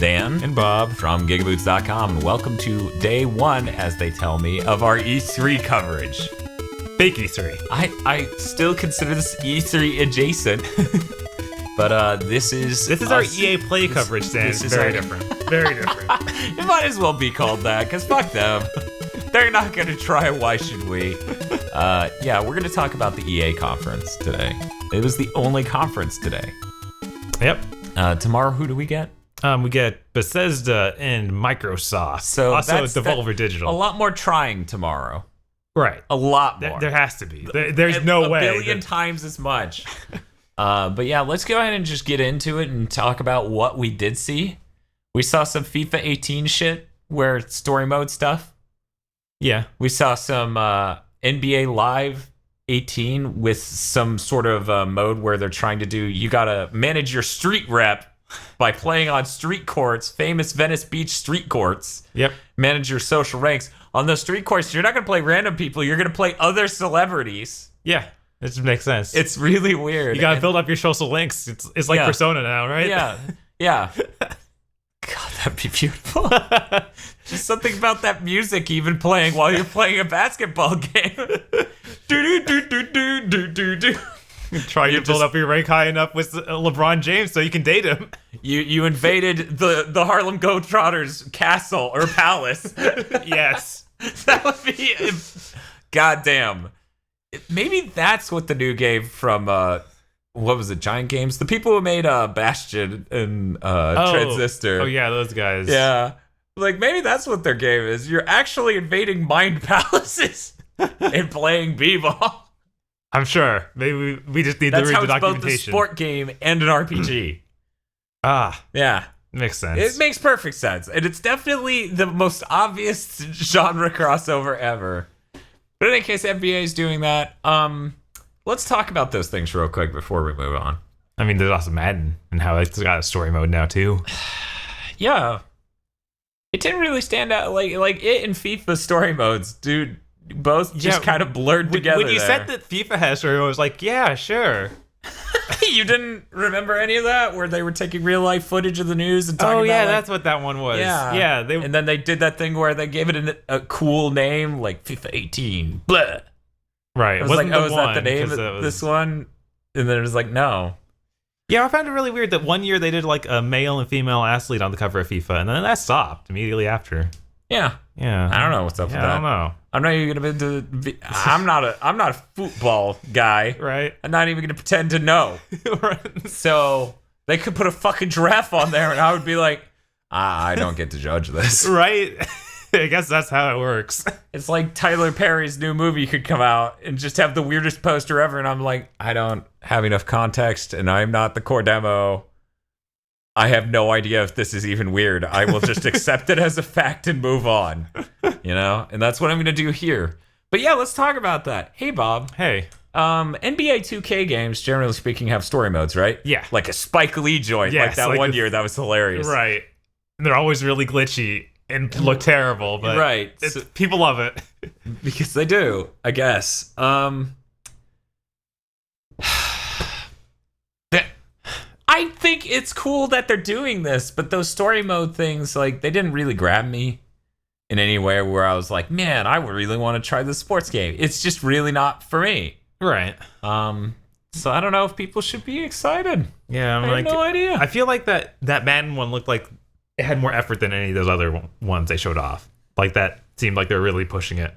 Dan and Bob from GigaBoots.com, and welcome to day one, as they tell me, of our E3 coverage. Fake E3. I still consider this E3 adjacent, but this is our EA Play coverage, Dan. It's very different. Very different. It might as well be called that, because fuck them. They're not going to try, why should we? Yeah, we're going to talk about the EA conference today. It was the only conference today. Yep. Tomorrow, who do we get? We get Bethesda and Microsoft. So also Devolver Digital. A lot more trying tomorrow. Right. A lot more. There has to be. There's no way. A billion times as much. But yeah, let's go ahead and just get into it and talk about what we did see. We saw some FIFA 18 shit, where it's story mode stuff. Yeah. We saw some NBA Live 18 with some sort of mode where they're trying to do, you gotta manage your street rep by playing on street courts, famous Venice Beach street courts. Yep. Manage your social ranks. On those street courts, you're not gonna play random people, you're gonna play other celebrities. Yeah. It just makes sense. It's really weird. You gotta build up your social links. It's like Persona now, right? Yeah. Yeah. God, that'd be beautiful. Just something about that music even playing while you're playing a basketball game. Do do do do do do do. Try to build up your rank high enough with LeBron James so you can date him. You invaded the Harlem Globetrotters castle or palace. Yes. That would be goddamn. Maybe that's what the new game from what was it, Giant Games? The people who made Bastion and Transistor. Oh yeah, those guys. Yeah. Like, maybe that's what their game is. You're actually invading mind palaces and playing b-ball. I'm sure. Maybe we just need to read the documentation. That's how it's both a sport game and an RPG. Yeah. Makes sense. It makes perfect sense. And it's definitely the most obvious genre crossover ever. But in any case, NBA is doing that. Let's talk about those things real quick before we move on. I mean, there's also Madden and how it's got a story mode now too. Yeah. It didn't really stand out. Like it and FIFA story modes, dude, both just kind of blurred together. When you said that FIFA has story mode, I was like, yeah, sure. You didn't remember any of that, where they were taking real life footage of the news and talking about? Oh yeah, that's what that one was. Yeah. And then they did that thing where they gave it a cool name, like FIFA 18. Blah. Right. I was like, oh, is that the name of this one? And then it was like, no. Yeah, I found it really weird that one year they did like a male and female athlete on the cover of FIFA, and then that stopped immediately after. Yeah. Yeah. I don't know what's up with that. I don't know. I'm not even gonna I'm not a football guy. Right. I'm not even gonna pretend to know. Right. So they could put a fucking giraffe on there, and I would be like, I don't get to judge this. Right. I guess that's how it works. It's like Tyler Perry's new movie could come out and just have the weirdest poster ever, and I'm like, I don't have enough context, and I'm not the core demo. I have no idea if this is even weird. I will just accept it as a fact and move on. You know? And that's what I'm going to do here. But yeah, let's talk about that. Hey, Bob. Hey. NBA 2K games, generally speaking, have story modes, right? Yeah. Like a Spike Lee joint. Yes, like that one year. That was hilarious. Right. And they're always really glitchy and look terrible, but right. People love it. Because they do, I guess. I think it's cool that they're doing this, but those story mode things, like, they didn't really grab me in any way where I was like, man, I would really want to try this sports game. It's just really not for me. Right. So I don't know if people should be excited. Yeah, I have no idea. I feel like that Madden one looked like it had more effort than any of those other ones they showed off. Like, that seemed like they're really pushing it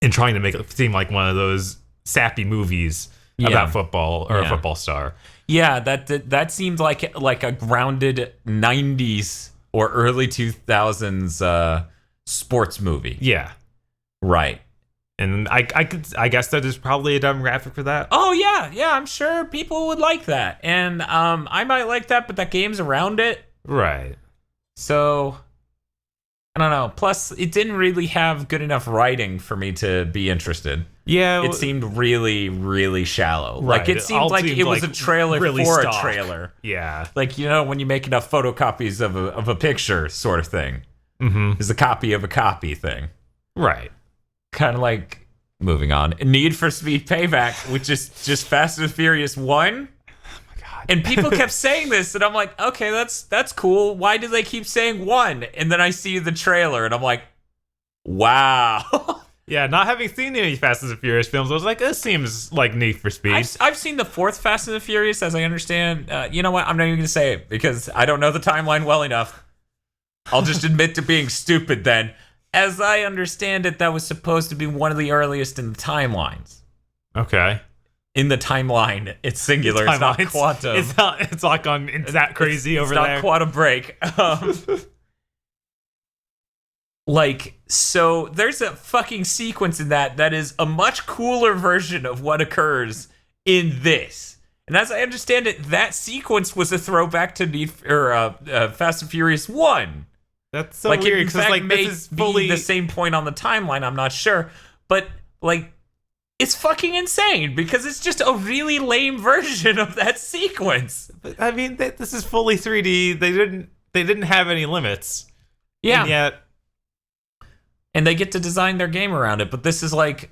and trying to make it seem like one of those sappy movies about football or a football star. Yeah, that seemed like a grounded 90s or early 2000s sports movie. Yeah. Right. And I guess that there's probably a demographic for that. Oh yeah, I'm sure people would like that. And I might like that, but that game's around it. Right. So I don't know. Plus, it didn't really have good enough writing for me to be interested. Yeah. It seemed really, really shallow. Right. Like, it seemed like it was a trailer really for stock. a trailer. Yeah. Like, you know, when you make enough photocopies of a picture sort of thing. Mm-hmm. It's a copy of a copy thing. Right. Kind of like, moving on, Need for Speed Payback, which is just Fast and Furious 1. Oh my God. And people kept saying this, and I'm like, okay, that's cool. Why do they keep saying 1? And then I see the trailer, and I'm like, wow. Yeah, not having seen any Fast and the Furious films, I was like, this seems like Need for Speed. I've seen the 4th Fast and the Furious, as I understand. You know what? I'm not even going to say it because I don't know the timeline well enough. I'll just admit to being stupid then. As I understand it, that was supposed to be one of the earliest in the timelines. Okay. In the timeline, it's singular. It's not quantum. It's like on. It's that crazy over there. It's not quantum break. So there's a fucking sequence in that is a much cooler version of what occurs in this. And as I understand it, that sequence was a throwback to Fast and Furious 1. That's so weird because like may this is fully be the same point on the timeline. I'm not sure, but like it's fucking insane because it's just a really lame version of that sequence. I mean, this is fully 3D. They didn't have any limits. Yeah. And yet. And they get to design their game around it, but this is like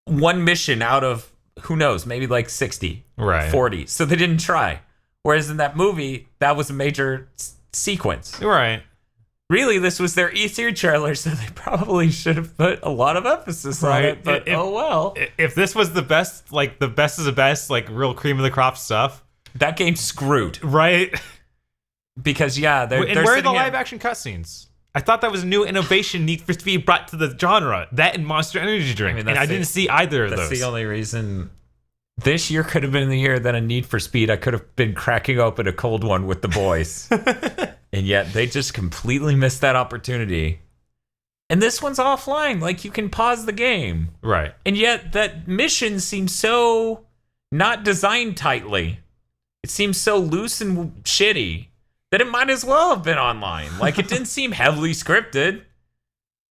one mission out of, who knows, maybe like 60, right. 40. So they didn't try. Whereas in that movie, that was a major sequence. Right. Really, this was their E3 trailer, so they probably should have put a lot of emphasis on it, but oh well. If this was the best, like the best of the best, like real cream of the crop stuff. That game's screwed. Right. Because, yeah, they're where are the live action cutscenes? I thought that was a new innovation Need for Speed brought to the genre. That and Monster Energy Drink. And I didn't see either of those. That's the only reason. This year could have been the year that a Need for Speed, I could have been cracking open a cold one with the boys. And yet they just completely missed that opportunity. And this one's offline. Like, you can pause the game. Right. And yet that mission seems so not designed tightly. It seems so loose and shitty that it might as well have been online. Like, it didn't seem heavily scripted.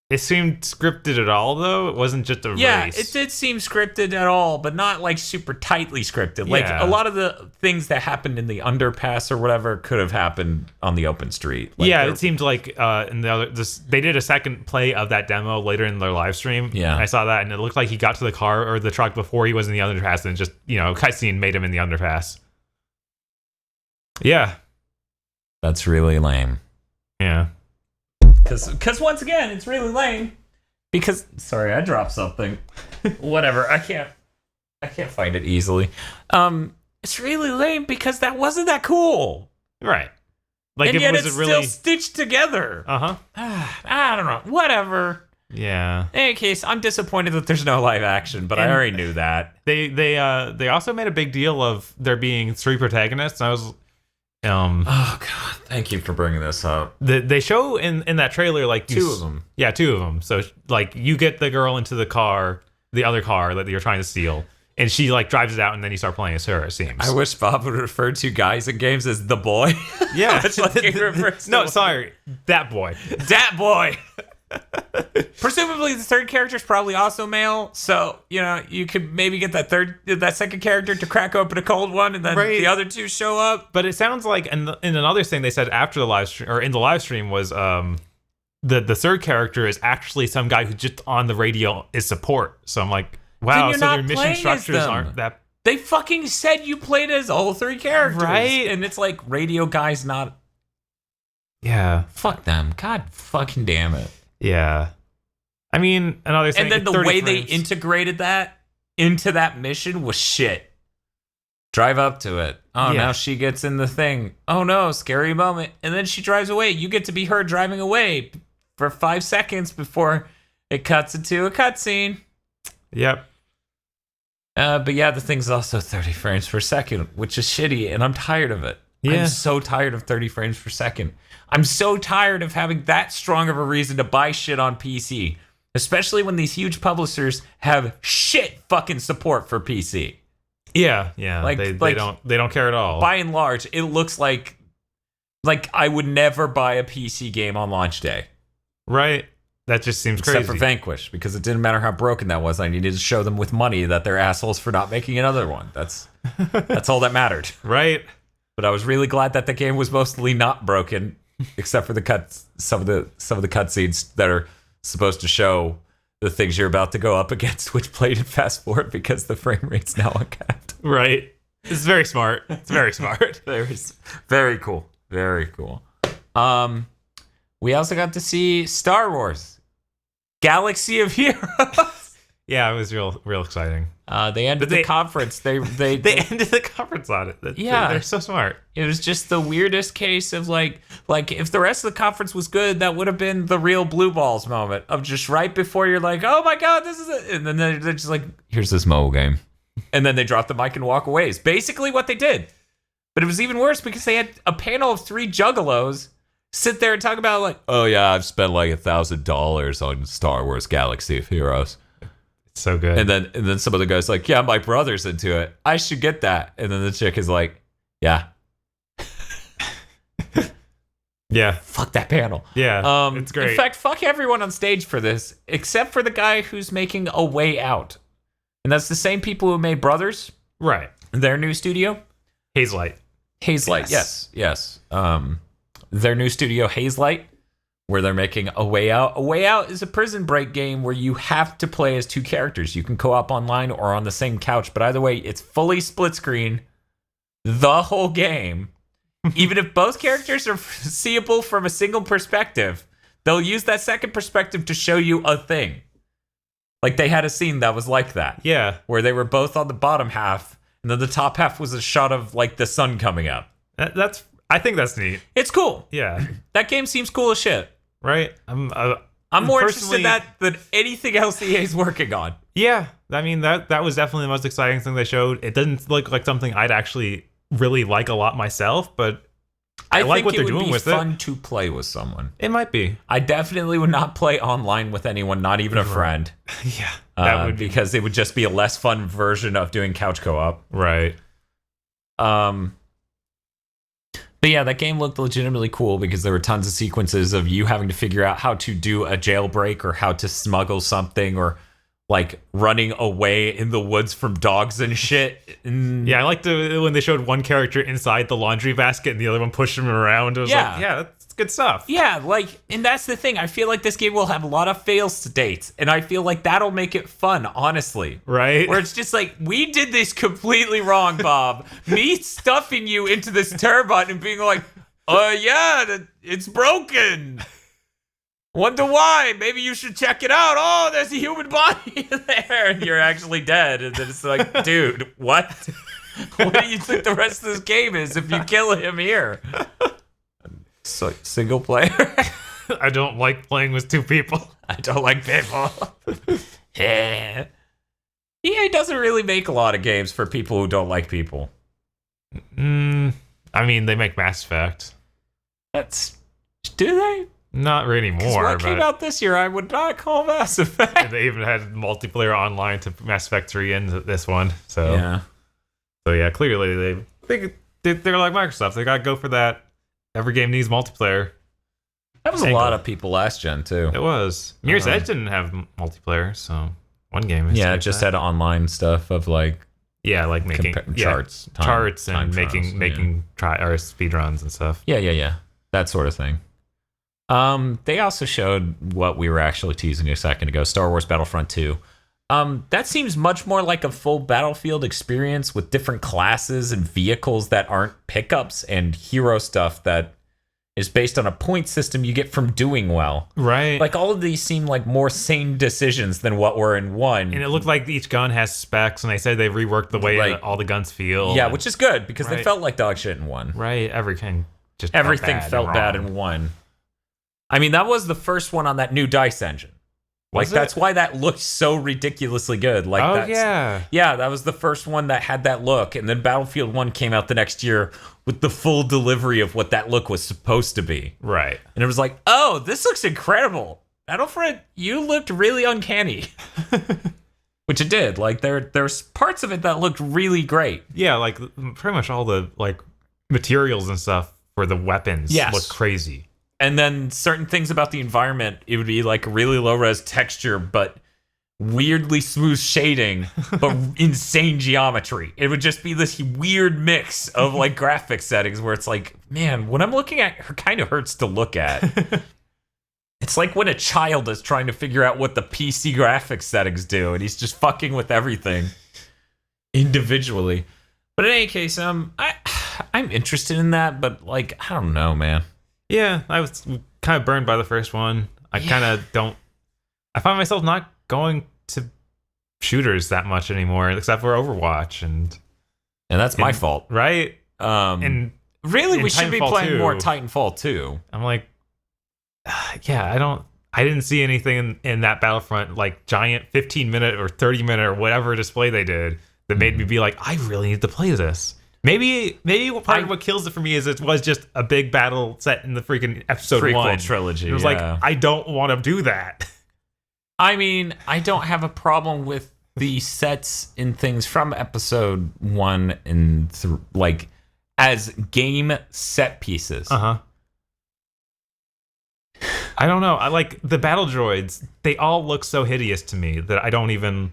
It seemed scripted at all, though? It wasn't just a race. Yeah, it did seem scripted at all, but not, like, super tightly scripted. Like, Yeah. a lot of the things that happened in the underpass or whatever could have happened on the open street. Like, yeah, it seemed like in the other... they did a second play of that demo later in their live stream. Yeah. I saw that, and it looked like he got to the car or the truck before he was in the underpass, and just, cutscene made him in the underpass. Yeah. That's really lame. Yeah. Because once again, it's really lame. Because, sorry, I dropped something. Whatever, I can't find it easily. It's really lame because that wasn't that cool. Right. Like, and if yet it was it's really... still stitched together. Uh-huh. I don't know. Whatever. Yeah. In any case, I'm disappointed that there's no live action, but I already knew that. They also made a big deal of there being 3 protagonists. And I was... oh god, thank you for bringing this up. They show in that trailer like 2 of them. Yeah, 2 of them. So like you get the girl into the car, the other car that you're trying to steal, and she like drives it out, and then you start playing as her. It seems. I wish Bob would refer to guys in games as the boy. Yeah, No, sorry, that boy. That boy. Presumably the third character is probably also male, so you could maybe get that second character to crack open a cold one, and then the other 2 show up. But it sounds like, and in another thing they said after the live stream or in the live stream was the third character is actually some guy who just on the radio is support. So I'm like, wow, so their mission structures aren't that. They fucking said you played as all 3 characters, right? And it's like radio guys not. Yeah, fuck them. God fucking damn it. Yeah. I mean, another thing. And then the way they integrated that into that mission was shit. Drive up to it. Oh, now she gets in the thing. Oh no, scary moment. And then she drives away. You get to be her driving away for 5 seconds before it cuts into a cutscene. Yep. But yeah, the thing's also 30 frames per second, which is shitty, and I'm tired of it. Yeah. I'm so tired of 30 frames per second. I'm so tired of having that strong of a reason to buy shit on PC, especially when these huge publishers have shit fucking support for PC. Yeah. They don't care at all. By and large, it looks like I would never buy a PC game on launch day. Right. That just seems crazy. Except for Vanquish, because it didn't matter how broken that was. I needed to show them with money that they're assholes for not making another one. That's all that mattered. Right. But I was really glad that the game was mostly not broken, except for some of the cutscenes that are supposed to show the things you're about to go up against, which played in fast forward because the frame rate's now uncapped. Right. It's very smart. It's very smart. Very cool. Very cool. We also got to see Star Wars Galaxy of Heroes. Yeah, it was real exciting. They ended the conference. They ended the conference on it. They're so smart. It was just the weirdest case of like if the rest of the conference was good, that would have been the real blue balls moment of just right before you're like, oh my god, this is it, and then they're just like, here's this mobile game, and then they drop the mic and walk away. It's basically what they did, but it was even worse because they had a panel of 3 juggalos sit there and talk about like, oh yeah, I've spent like $1,000 on Star Wars Galaxy of Heroes. It's so good. And then some of the guys like, yeah, my brother's into it. I should get that. And then the chick is like, yeah. Yeah. Fuck that panel. Yeah. It's great. In fact, fuck everyone on stage for this, except for the guy who's making A Way Out. And that's the same people who made Brothers. Right. Their new studio. Hazelight, yes. Their new studio, Hazelight, where they're making A Way Out. A Way Out is a prison break game where you have to play as 2 characters. You can co-op online or on the same couch, but either way, it's fully split screen the whole game. Even if both characters are seeable from a single perspective, they'll use that second perspective to show you a thing. Like they had a scene that was like that. Yeah. Where they were both on the bottom half, and then the top half was a shot of like the sun coming up. I think that's neat. It's cool. Yeah. That game seems cool as shit. Right? I'm more interested in that than anything else EA's working on. Yeah. I mean, that was definitely the most exciting thing they showed. It didn't look like something I'd actually really like a lot myself, but I like what they're doing with it. It would be fun to play with someone. It might be. I definitely would not play online with anyone, not even a friend. Yeah. That would because it would just be a less fun version of doing couch co-op. Right. But yeah, that game looked legitimately cool because there were tons of sequences of you having to figure out how to do a jailbreak or how to smuggle something or like running away in the woods from dogs and shit. Yeah, I liked when they showed one character inside the laundry basket and the other one pushed him around. It was like, yeah, that's good stuff. Yeah, like, and that's the thing. I feel like this game will have a lot of fail states, and I feel like that'll make it fun, honestly. Right? Where it's just like, we did this completely wrong, Bob. Me stuffing you into this turbine and being like, yeah, it's broken. Wonder why? Maybe you should check it out. Oh, there's a human body there, and you're actually dead. And then it's like, dude, what? What do you think the rest of this game is if you kill him here? So, single player? I don't like playing with 2 people. I don't like people. Yeah. EA doesn't really make a lot of games for people who don't like people. I mean, they make Mass Effect. Do they? Not really anymore. What came out this year, I would not call Mass Effect. And they even had multiplayer online to Mass Effect 3 and this one. So yeah, clearly they're like Microsoft. They gotta go for that. Every game needs multiplayer. That was a lot of people last gen too. It was. Mirror's Edge didn't have multiplayer, so one game. Yeah, it just had online stuff of like like making charts and making speed runs and stuff. Yeah, that sort of thing. They also showed what we were actually teasing a second ago, Star Wars Battlefront 2. That seems much more like a full Battlefield experience with different classes and vehicles that aren't pickups and hero stuff that is based on a point system you get from doing well. Right. Like all of these seem like more sane decisions than what were in 1. And it looked like each gun has specs, and they said they reworked the way that all the guns feel. Yeah, which is good because they felt like dog shit in 1. Right. Everything felt bad in 1. I mean, that was the first one on that new DICE engine. That's why that looked so ridiculously good. Yeah, that was the first one that had that look. And then Battlefield 1 came out the next year with the full delivery of what that look was supposed to be. Right. And it was like, oh, this looks incredible. Battlefront, you looked really uncanny. Which it did. Like, there's parts of it that looked really great. Yeah, like, pretty much all the, like, materials and stuff for the weapons look crazy. And then certain things about the environment, it would be like really low-res texture, but weirdly smooth shading, but insane geometry. It would just be this weird mix of like graphics settings where it's like, man, what I'm looking at kind of hurts to look at. It's like when a child is trying to figure out what the PC graphics settings do, and he's just fucking with everything individually. But in any case, I'm interested in that, but like, I don't know, man. Yeah, I was kind of burned by the first one. I kind of don't. I find myself not going to shooters that much anymore, except for Overwatch, and that's my fault, right? And really, we should be playing more Titanfall 2. I'm like, yeah, I didn't see anything in that Battlefront like giant 15-minute or 30-minute or whatever display they did that made me be like, I really need to play this. Maybe part of what kills it for me is it was just a big battle set in the freaking episode prequel 1 trilogy. It was like, I don't want to do that. I mean, I don't have a problem with the sets and things from episode 1 and like as game set pieces. I don't know. I like the battle droids. They all look so hideous to me that I don't even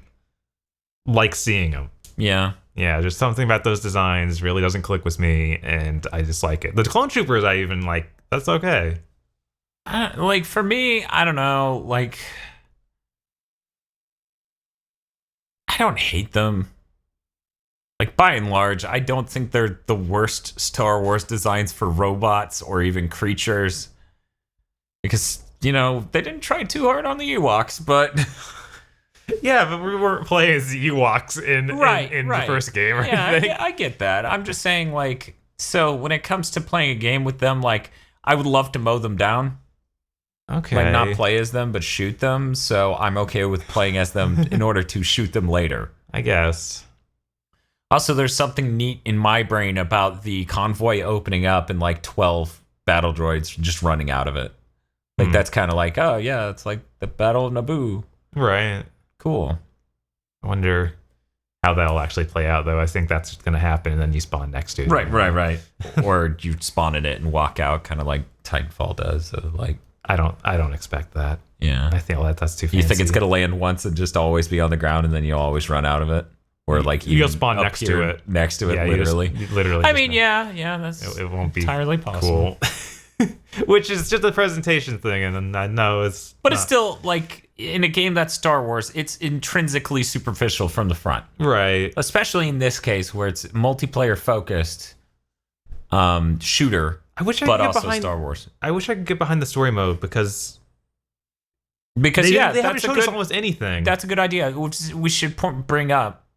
like seeing them. Yeah. Yeah, just something about those designs really doesn't click with me, and I just like it. The clone troopers, I even like. That's okay. Like, for me, I don't know. Like, I don't hate them. Like, by and large, I don't think they're the worst Star Wars designs for robots or even creatures. Because, you know, they didn't try too hard on the Ewoks, but... Yeah, but we weren't playing as Ewoks in the first game or anything. Yeah, I get that. I'm just saying, like, so when it comes to playing a game with them, like, I would love to mow them down. Okay. Like, not play as them, but shoot them. So I'm okay with playing as them in order to shoot them later. I guess. Also, there's something neat in my brain about the convoy opening up and, like, 12 battle droids just running out of it. Like, that's kind of like, oh, yeah, it's like the Battle of Naboo. Right. Cool. I wonder how that'll actually play out, though. I think that's going to happen, and then you spawn next to it. Right. Or you spawn in it and walk out, kind of like Titanfall does. So, like, I don't expect that. Yeah. I feel that's too fancy. You think it's going to land once and just always be on the ground, and then you'll always run out of it? Or, like, you'll spawn next to it. Next to it, literally. Literally. I mean, yeah, that's it won't be entirely possible. Cool. Which is just a presentation thing, and I know it's... But it's still, like, in a game that's Star Wars, it's intrinsically superficial from the front. Right. Especially in this case, where it's multiplayer-focused shooter, but also Star Wars. I wish I could get behind the story mode, because they haven't shown us almost anything. That's a good idea. We should bring up,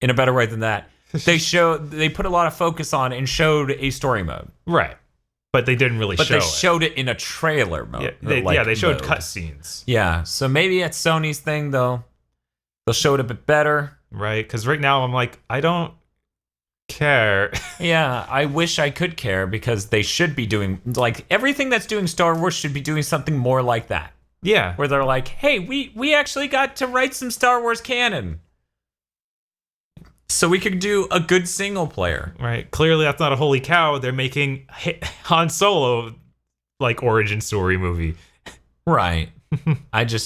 in a better way than that, they put a lot of focus on and showed a story mode. Right. But they didn't really show it. But they showed it in a trailer mode. Yeah, they showed cutscenes. Yeah, so maybe at Sony's thing, they'll show it a bit better. Right, because right now I'm like, I don't care. Yeah, I wish I could care, because they should be doing, like, everything that's doing Star Wars should be doing something more like that. Yeah. Where they're like, hey, we actually got to write some Star Wars canon. So we could do a good single player. Right. Clearly that's not a holy cow. They're making Han Solo like origin story movie. Right. One thing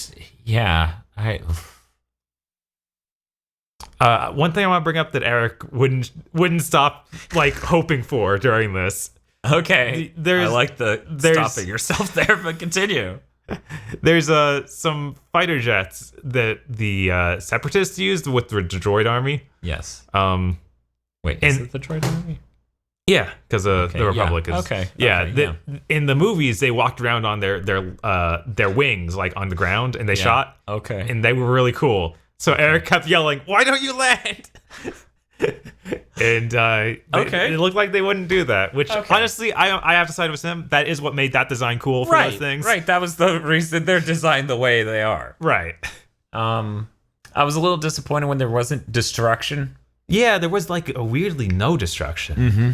I want to bring up that Eric wouldn't stop like hoping for during this. Okay. I like the stopping yourself there, but continue. There's some fighter jets that the Separatists used with the droid army. Yes. Wait, is it the droid army? Yeah, because the Republic is. Okay. Yeah, in the movies they walked around on their wings, like on the ground, and they shot. Okay. And they were really cool. So Eric kept yelling, "Why don't you land?" And it looked like they wouldn't do that, which honestly I have to side with him. That is what made that design cool for those things. Right, that was the reason they're designed the way they are. Right. I was a little disappointed when there wasn't destruction. Yeah, there was like a weirdly no destruction. Mm-hmm.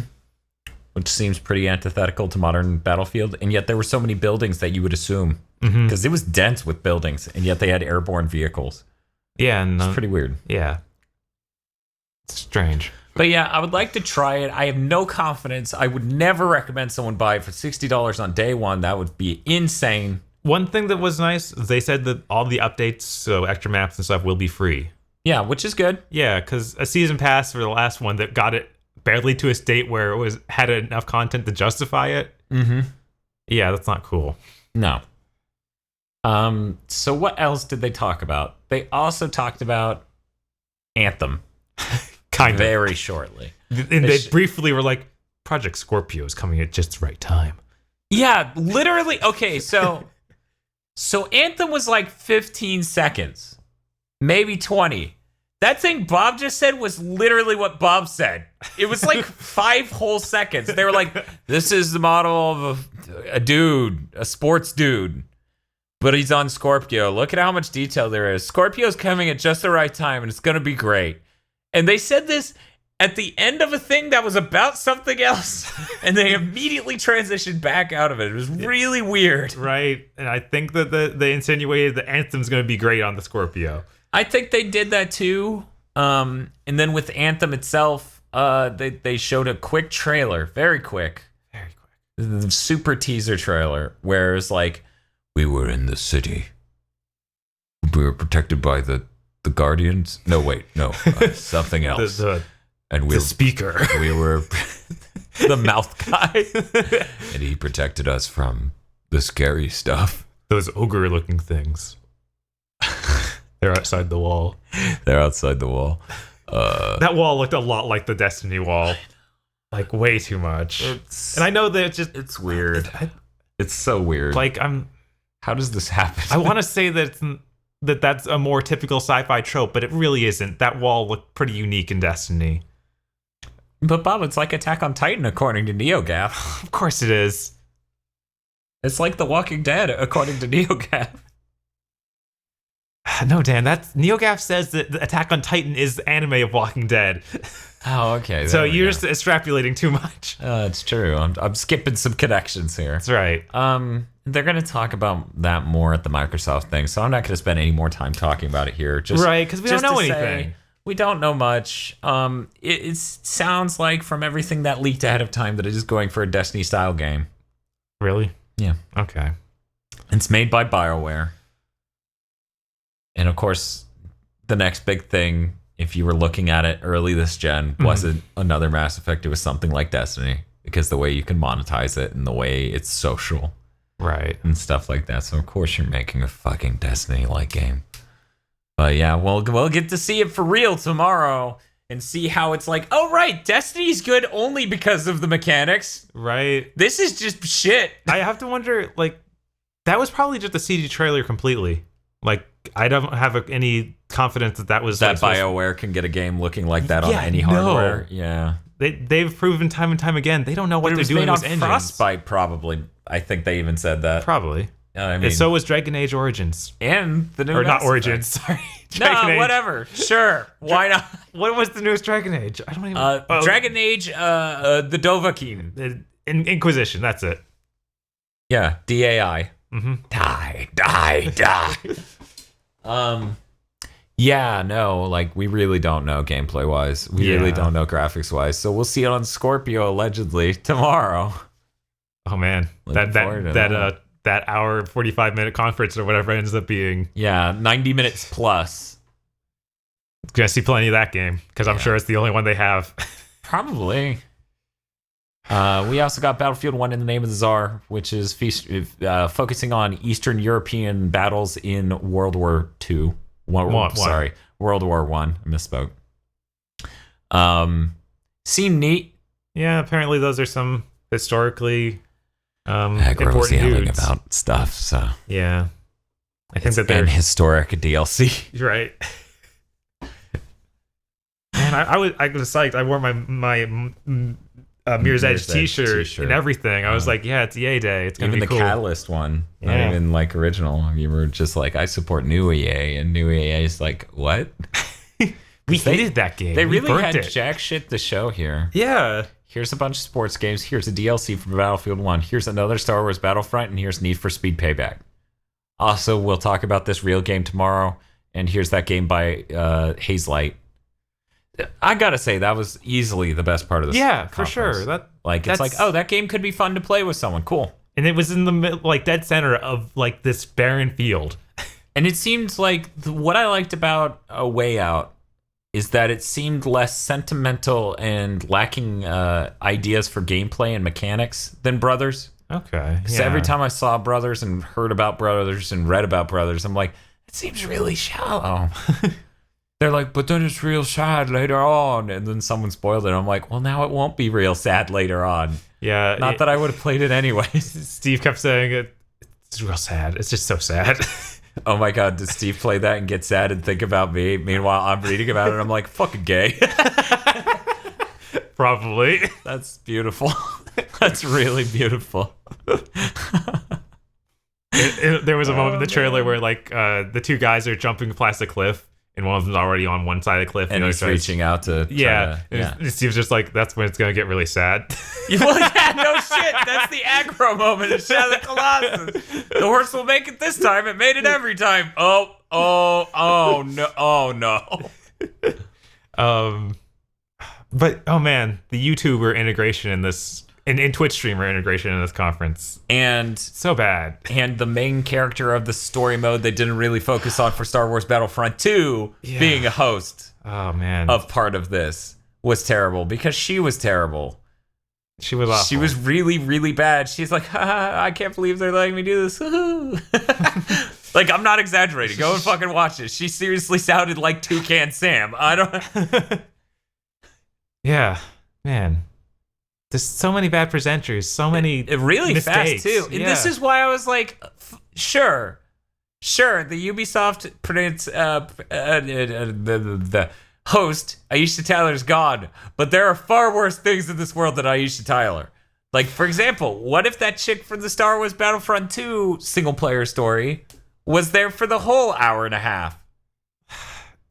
Which seems pretty antithetical to modern Battlefield, and yet there were so many buildings that you would assume. Because it was dense with buildings, and yet they had airborne vehicles. Yeah, and it's pretty weird. Yeah. It's strange. But yeah, I would like to try it. I have no confidence. I would never recommend someone buy it for $60 on day one. That would be insane. One thing that was nice, they said that all the updates, so extra maps and stuff, will be free. Yeah, which is good. Yeah, because a season pass for the last one that got it barely to a state where it had enough content to justify it. Mm-hmm. Yeah, that's not cool. No. So what else did they talk about? They also talked about Anthem. Kind of. Very shortly. And they briefly were like, Project Scorpio is coming at just the right time. Yeah, literally. Okay, so Anthem was like 15 seconds, maybe 20. That thing Bob just said was literally what Bob said. It was like 5 whole seconds. They were like, this is the model of a dude, a sports dude, but he's on Scorpio. Look at how much detail there is. Scorpio's coming at just the right time, and it's going to be great. And they said this at the end of a thing that was about something else, and they immediately transitioned back out of it. It was really weird. Right. And I think that they insinuated that Anthem's going to be great on the Scorpio. I think they did that too. And then with Anthem itself, they showed a quick trailer, very quick. The super teaser trailer, where it's like, we were in the city. We were protected by the Guardians. No, wait, no, something else. And the speaker. We were the mouth guy. And he protected us from the scary stuff. Those ogre-looking things. They're outside the wall. They're outside the wall. That wall looked a lot like the Destiny wall. Like, way too much. And I know that it's weird. It's so weird. Like, how does this happen? I want to say that's a more typical sci-fi trope, but it really isn't. That wall looked pretty unique in Destiny. But Bob, it's like Attack on Titan, according to NeoGAF. Of course it is. It's like The Walking Dead, according to NeoGAF. No, Dan, NeoGAF says that Attack on Titan is the anime of Walking Dead. Oh, okay. So you're just extrapolating too much. It's true. I'm skipping some connections here. That's right. They're going to talk about that more at the Microsoft thing, so I'm not going to spend any more time talking about it here. Right, because we don't know anything. We don't know much. It sounds like from everything that leaked ahead of time that it is going for a Destiny-style game. Really? Yeah. Okay. It's made by BioWare. And of course, the next big thing, if you were looking at it early this gen, wasn't another Mass Effect. It was something like Destiny, because the way you can monetize it and the way it's social. Right. And stuff like that. So of course you're making a fucking Destiny-like game. But yeah, we'll get to see it for real tomorrow and see how it's like, oh right, Destiny's good only because of the mechanics. Right. This is just shit. I have to wonder, like, that was probably just a CG trailer completely. Like, I don't have any confidence that was... That BioWare can get a game looking like that on any hardware. Yeah. They've proven time and time again, they don't know what they're doing with engines. Frostbite, probably. I think they even said that. Probably. I mean, so was Dragon Age Origins. And the new Or not Origins, sorry. Dragon Age. Whatever. Sure. Why not? What was the newest Dragon Age? I don't even... Dragon Age, the Dovahkiin. Inquisition, that's it. Yeah, DAI. Mm-hmm. Die. Yeah, no, like, we really don't know gameplay-wise. We really don't know graphics-wise. So we'll see it on Scorpio, allegedly, tomorrow. Oh, man. That hour, 45-minute conference or whatever it ends up being. Yeah, 90 minutes plus. Gonna see plenty of that game, because I'm sure it's the only one they have. Probably. We also got Battlefield 1 in the Name of the Czar, which is focusing on Eastern European battles in World War II. World War I. I misspoke. Seemed neat. Yeah, apparently those are some historically important dudes about stuff. So yeah, I think that they're historic DLC. Right. Man, I was psyched. I wore my Mirror's Edge t-shirt and everything. I was like, yeah, it's EA Day. It's gonna be cool. Even the Catalyst one, not even like original. You were just like, I support new EA, and new EA is like, what? We hated that game. They really had jack shit to show here. Yeah. Here's a bunch of sports games. Here's a DLC for Battlefield 1. Here's another Star Wars Battlefront, and here's Need for Speed Payback. Also, we'll talk about this real game tomorrow, and here's that game by Hazelight. I gotta say, that was easily the best part of this. Yeah, for sure. It's like, oh, that game could be fun to play with someone. Cool. And it was in the like dead center of like this barren field. And it seemed like what I liked about A Way Out is that it seemed less sentimental and lacking ideas for gameplay and mechanics than Brothers. Okay. So every time I saw Brothers and heard about Brothers and read about Brothers, I'm like, it seems really shallow. they're like, but then it's real sad later on. And then someone spoiled it. I'm like, well, now it won't be real sad later on. Yeah. Not that I would have played it anyways. Steve kept saying it's real sad. It's just so sad. Oh my God, does Steve play that and get sad and think about me? Meanwhile, I'm reading about it. I'm like, fucking gay. Probably. That's beautiful. That's really beautiful. There was a moment in the trailer where like the two guys are jumping past a cliff, and one of them's already on one side of the cliff, And he's reaching out to And Steve's just like, that's when it's gonna get really sad. Well, yeah, no shit. That's the aggro moment in Shadow of the Colossus. The horse will make it this time. It made it every time. Oh no. But oh man, the YouTuber integration in this and Twitch streamer integration in this conference. And so bad. And the main character of the story mode they didn't really focus on for Star Wars Battlefront 2 being a host of part of this was terrible because she was terrible. She was awful. She was really, really bad. She's like, I can't believe they're letting me do this. Like, I'm not exaggerating. Go and fucking watch it. She seriously sounded like Toucan Sam. I don't... Yeah, man. There's so many bad presenters, so many really mistakes. Fast too. And this is why I was like, sure, the Ubisoft the host Aisha Tyler's gone, but there are far worse things in this world than Aisha Tyler. Like, for example, what if that chick from the Star Wars Battlefront 2 single player story was there for the whole hour and a half?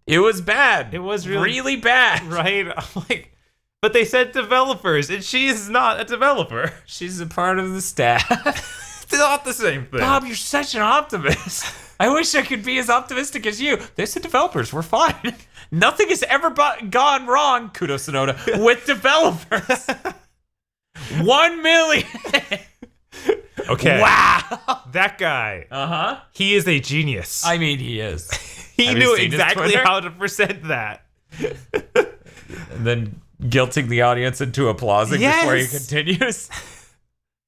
It was bad. It was really bad. Right? I'm like, but they said developers, and she's not a developer. She's a part of the staff. It's not the same thing. Bob, you're such an optimist. I wish I could be as optimistic as you. They said developers, we're fine. Nothing has ever gone wrong, kudos Sonoda, with developers. 1 million. Okay. Wow. That guy. Uh-huh. He is a genius. I mean, he is. He knew exactly how to present that. And then guilting the audience into applauding before he continues.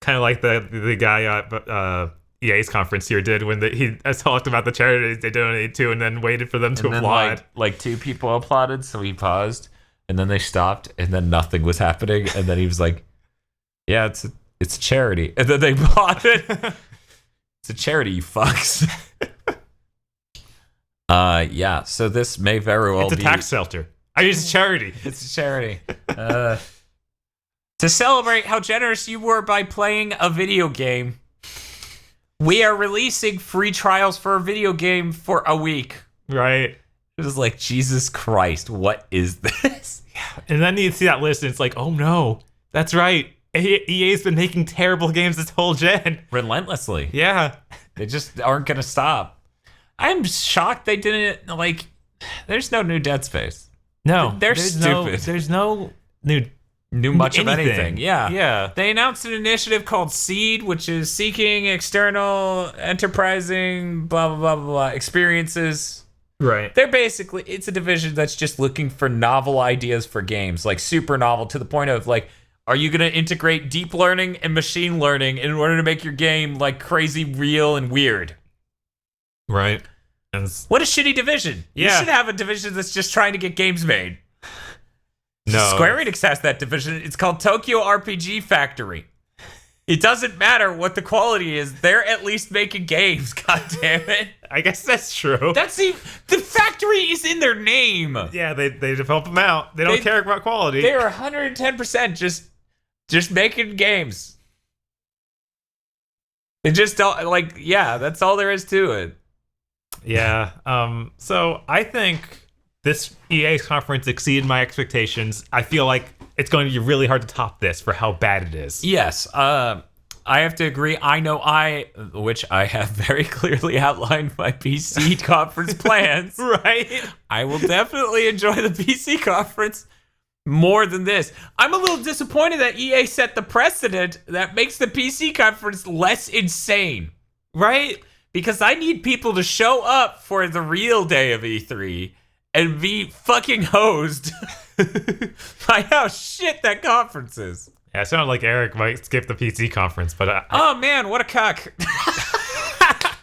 Kind of like the guy at EA's conference here did when he talked about the charities they donated to and then waited for them to applaud. Like 2 people applauded, so he paused, and then they stopped, and then nothing was happening, and then he was like, yeah, it's a charity. And then they applauded. It's a charity, you fucks. Yeah, so this may very well be... It's a tax shelter. I use a charity. It's a charity. To celebrate how generous you were by playing a video game, we are releasing free trials for a video game for a week. Right. It was like, Jesus Christ, what is this? Yeah. And then you see that list and it's like, oh no, that's right. EA's been making terrible games this whole gen. Relentlessly. Yeah. They just aren't going to stop. I'm shocked they didn't, like, there's no new Dead Space. No. They're stupid. There's no new much of anything. Yeah. Yeah. They announced an initiative called Seed, which is seeking external, enterprising, blah, blah, blah, blah, blah, experiences. Right. They're basically, it's a division that's just looking for novel ideas for games, like super novel to the point of like, are you going to integrate deep learning and machine learning in order to make your game like crazy, real, and weird? Right. And what a shitty division. Yeah. You should have a division that's just trying to get games made. No. Square Enix has that division. It's called Tokyo RPG Factory. It doesn't matter what the quality is. They're at least making games, god damn it. I guess that's true. That's the factory is in their name. Yeah, they develop them out. They don't care about quality. They're 110% just making games. They just don't, like, yeah, that's all there is to it. Yeah. So I think this EA's conference exceeded my expectations. I feel like it's going to be really hard to top this for how bad it is. Yes. I have to agree. Which I have very clearly outlined my PC conference plans. Right. I will definitely enjoy the PC conference more than this. I'm a little disappointed that EA set the precedent that makes the PC conference less insane. Right? Because I need people to show up for the real day of E3 and be fucking hosed by how shit that conference is. Yeah, it sounded like Eric might skip the PC conference, but... oh man, what a cuck.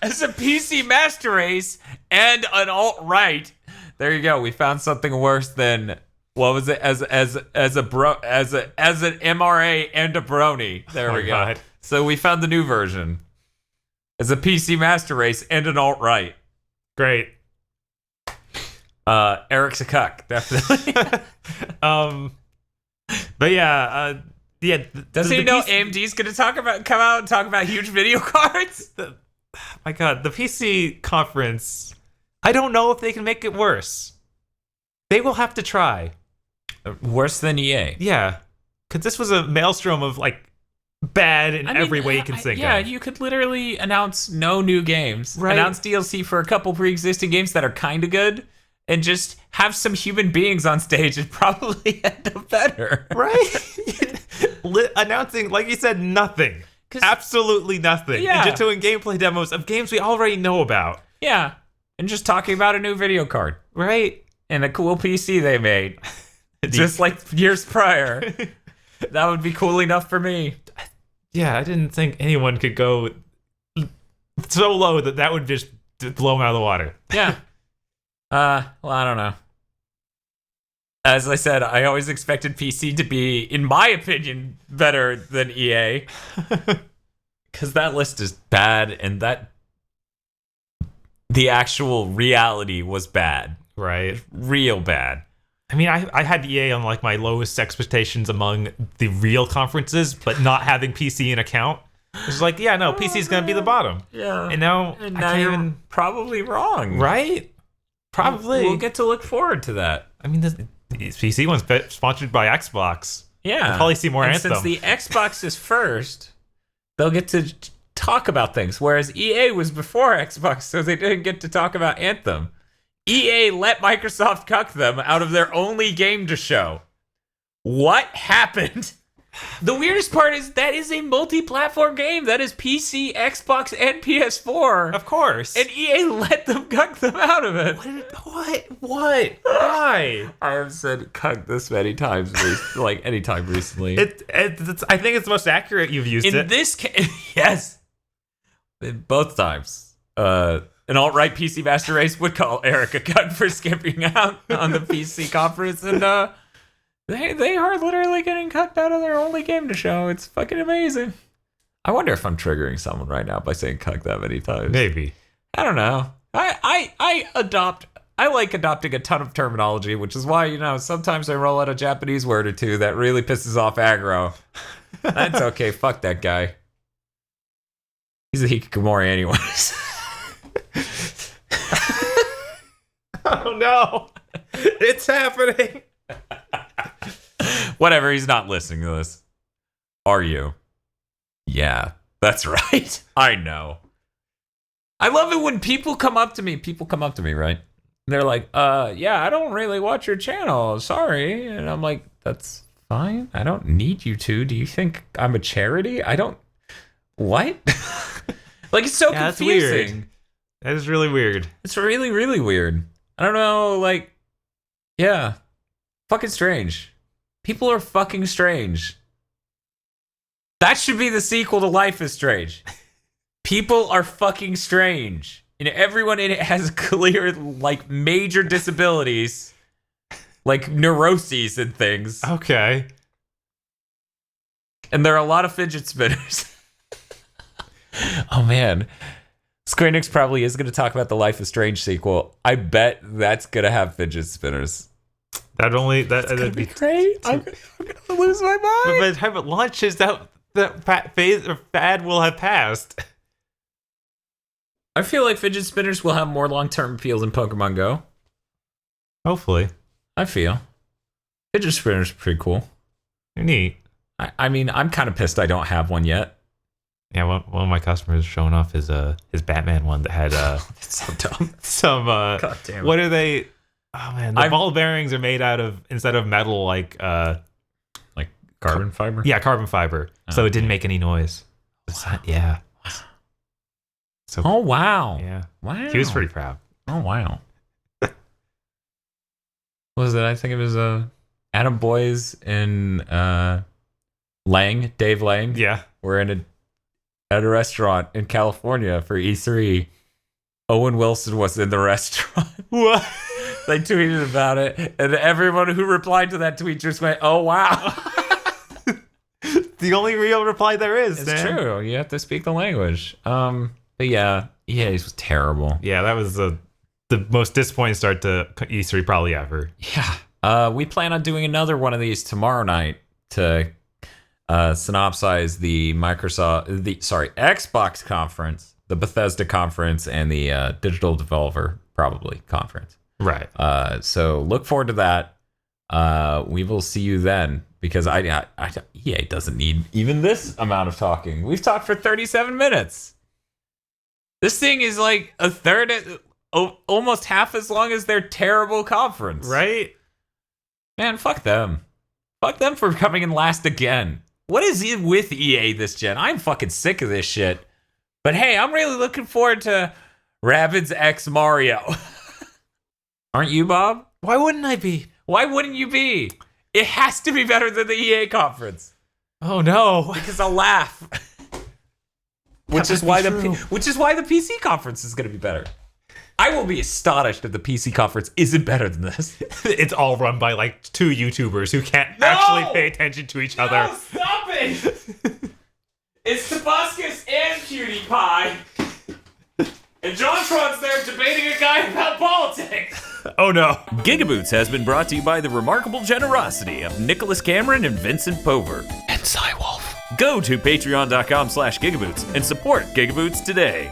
As a PC master race and an alt-right, There you go. We found something worse than what was it as an MRA and a brony. There we go. God. So we found the new version as a PC Master Race and an alt-right. Great. Eric's a cuck, definitely. But yeah, Does he know AMD's going to come out and talk about huge video cards? My God, the PC conference. I don't know if they can make it worse. They will have to try. Worse than EA. Yeah, because this was a maelstrom of like bad in every way you can think of. Yeah, you could literally announce no new games, right? Announce DLC for a couple pre-existing games that are kind of good, and just have some human beings on stage and probably end up better. Right? Announcing, like you said, nothing. Absolutely nothing. Yeah. And just doing gameplay demos of games we already know about. Yeah. And just talking about a new video card. Right? And a cool PC they made. Just like years prior. That would be cool enough for me. Yeah, I didn't think anyone could go so low that would just blow them out of the water. Yeah. Well, I don't know. As I said, I always expected PC to be, in my opinion, better than EA. Because that list is bad, and the actual reality was bad. Right. Real bad. I mean, I had EA on like my lowest expectations among the real conferences, but not having PC in account. It's like, yeah, no, PC's going to be the bottom. Yeah. And now I can't you're even... probably wrong. Right? Probably. We'll get to look forward to that. I mean, the PC one's sponsored by Xbox. Yeah. We'll probably see more Anthem. Since the Xbox is first, they'll get to talk about things, whereas EA was before Xbox, so they didn't get to talk about Anthem. EA let Microsoft cuck them out of their only game to show. What happened? The weirdest part is that is a multi-platform game. That is PC, Xbox, and PS4. Of course. And EA let them cuck them out of it. What? Why? I have said cuck this many times, like any time recently. I think it's the most accurate you've used it. In this case, yes. Both times. An alt-right PC Master Race would call Eric a cuck for skipping out on the PC conference, and they are literally getting cucked out of their only game to show. It's fucking amazing. I wonder if I'm triggering someone right now by saying cuck that many times. Maybe. I don't know. I like adopting a ton of terminology, which is why, sometimes I roll out a Japanese word or two that really pisses off aggro. That's okay. Fuck that guy. He's a hikikomori anyways. Oh no. It's happening. Whatever, he's not listening to this. Are you? Yeah, that's right. I know. I love it when people come up to me, right? They're like, yeah, I don't really watch your channel. Sorry. And I'm like, that's fine. I don't need you to. Do you think I'm a charity? What? Like, it's so confusing. That's weird. That is really weird. It's really, really weird. I don't know, like, yeah. Fucking strange. People are fucking strange. That should be the sequel to Life is Strange. People are fucking strange. And everyone in it has clear, like, major disabilities. Like neuroses and things. Okay. And there are a lot of fidget spinners. Oh, man. Square Enix probably is going to talk about the Life is Strange sequel. I bet that's going to have fidget spinners. That'd be great. I'm going to lose my mind. But by the time it launches, that phase or fad will have passed. I feel like fidget spinners will have more long-term appeal than Pokemon Go. Hopefully. I feel. Fidget spinners are pretty cool. They're neat. I mean, I'm kind of pissed I don't have one yet. Yeah, one of my customers showing off his Batman one that had it's so dumb. Some God damn it. What are they? Oh man, the ball bearings are made out of, instead of metal, like carbon fiber. Yeah, carbon fiber. So it didn't make any noise. Wow. Yeah. So. Oh wow. Yeah. Wow. He was pretty proud. Oh wow. What was it? I think it was Adam Boyes and Dave Lang. Yeah. Were at a restaurant in California for E3. Owen Wilson was in the restaurant. What? They tweeted about it, and everyone who replied to that tweet just went, "Oh wow." The only real reply there is. It's true. You have to speak the language. But yeah, EA was terrible. Yeah, that was the most disappointing start to E3 probably ever. Yeah. We plan on doing another one of these tomorrow night to synopsize the Xbox conference, the Bethesda conference, and the Digital Developer probably conference. Right. So look forward to that. We will see you then, because EA doesn't need even this amount of talking. We've talked for 37 minutes. This thing is like a third, almost half as long as their terrible conference. Right? Man, fuck them. Fuck them for coming in last again. What is it with EA this gen? I'm fucking sick of this shit. But hey, I'm really looking forward to Rabbids X Mario. Aren't you, Bob? Why wouldn't I be? Why wouldn't you be? It has to be better than the EA conference. Oh no. Because I'll laugh. Which is why the PC conference is going to be better. I will be astonished if the PC conference isn't better than this. It's all run by like two YouTubers who can't actually pay attention to each other. No, stop it! It's Tobuscus and PewDiePie. And JonTron's there debating a guy about politics. Oh no. GigaBoots has been brought to you by the remarkable generosity of Nicholas Cameron and Vincent Pover. And Cywolf. Go to patreon.com/GigaBoots and support GigaBoots today.